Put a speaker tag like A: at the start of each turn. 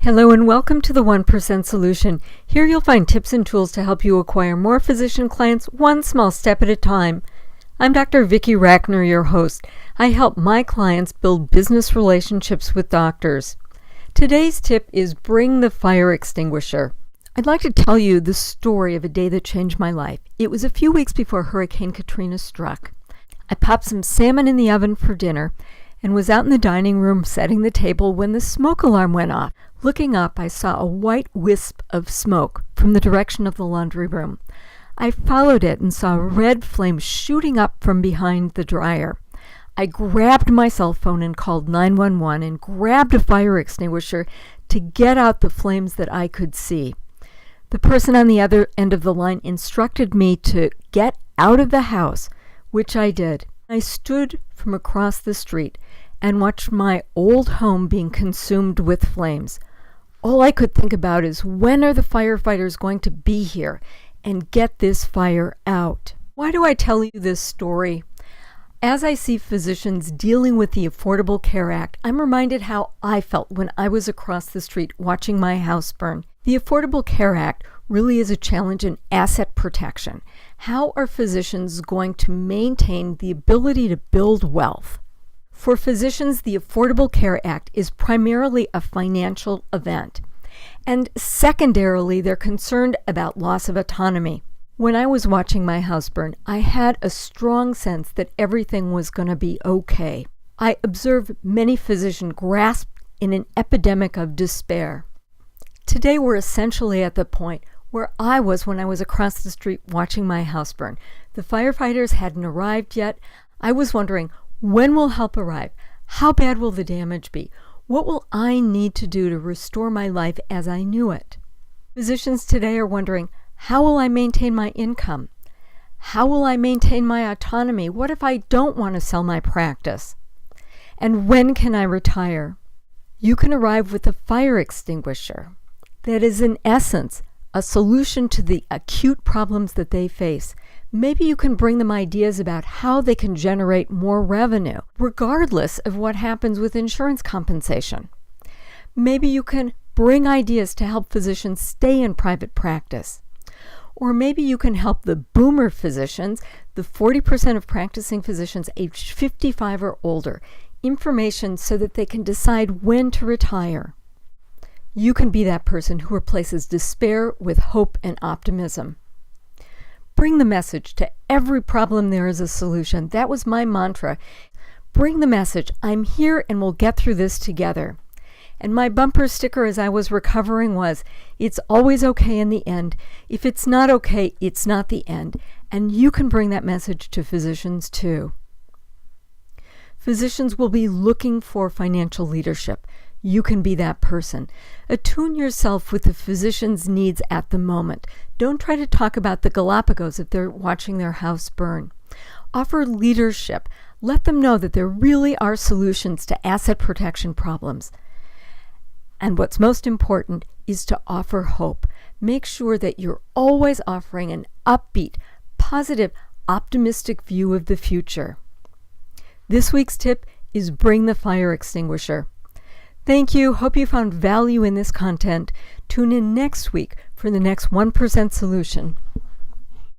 A: Hello and welcome to the 1% Solution. Here you'll find tips and tools to help you acquire more physician clients one small step at a time. I'm Dr. Vicki Rackner, your host. I help my clients build business relationships with doctors. Today's tip is bring the fire extinguisher. I'd like to tell you the story of a day that changed my life. It was a few weeks before Hurricane Katrina struck. I popped some salmon in the oven for dinner and was out in the dining room setting the table when the smoke alarm went off. Looking up, I saw a white wisp of smoke from the direction of the laundry room. I followed it and saw a red flame shooting up from behind the dryer. I grabbed my cell phone and called 911 and grabbed a fire extinguisher to get out the flames that I could see. The person on the other end of the line instructed me to get out of the house, which I did. I stood from across the street and watched my old home being consumed with flames. All I could think about is, when are the firefighters going to be here and get this fire out? Why do I tell you this story? As I see physicians dealing with the Affordable Care Act, I'm reminded how I felt when I was across the street watching my house burn. The Affordable Care Act really is a challenge in asset protection. How are physicians going to maintain the ability to build wealth? For physicians, the Affordable Care Act is primarily a financial event. And secondarily, they're concerned about loss of autonomy. When I was watching my house burn, I had a strong sense that everything was going to be okay. I observed many physicians grasped in an epidemic of despair. Today, we're essentially at the point where I was when I was across the street watching my house burn. The firefighters hadn't arrived yet. I was wondering, when will help arrive? How bad will the damage be? What will I need to do to restore my life as I knew it? Physicians today are wondering, how will I maintain my income? How will I maintain my autonomy? What if I don't want to sell my practice? And when can I retire? You can arrive with a fire extinguisher that is, in essence, a solution to the acute problems that they face. Maybe you can bring them ideas about how they can generate more revenue, regardless of what happens with insurance compensation. Maybe you can bring ideas to help physicians stay in private practice. Or maybe you can help the boomer physicians, the 40% of practicing physicians aged 55 or older, information so that they can decide when to retire. You can be that person who replaces despair with hope and optimism. Bring the message to every problem there is a solution. That was my mantra. Bring the message, I'm here and we'll get through this together. And my bumper sticker as I was recovering was, it's always okay in the end. If it's not okay, it's not the end. And you can bring that message to physicians too. Physicians will be looking for financial leadership. You can be that person. Attune yourself with the physician's needs at the moment. Don't try to talk about the Galapagos if they're watching their house burn. Offer leadership. Let them know that there really are solutions to asset protection problems. And what's most important is to offer hope. Make sure that you're always offering an upbeat, positive, optimistic view of the future. This week's tip is bring the fire extinguisher. Thank you. Hope you found value in this content. Tune in next week for the next 1% Solution.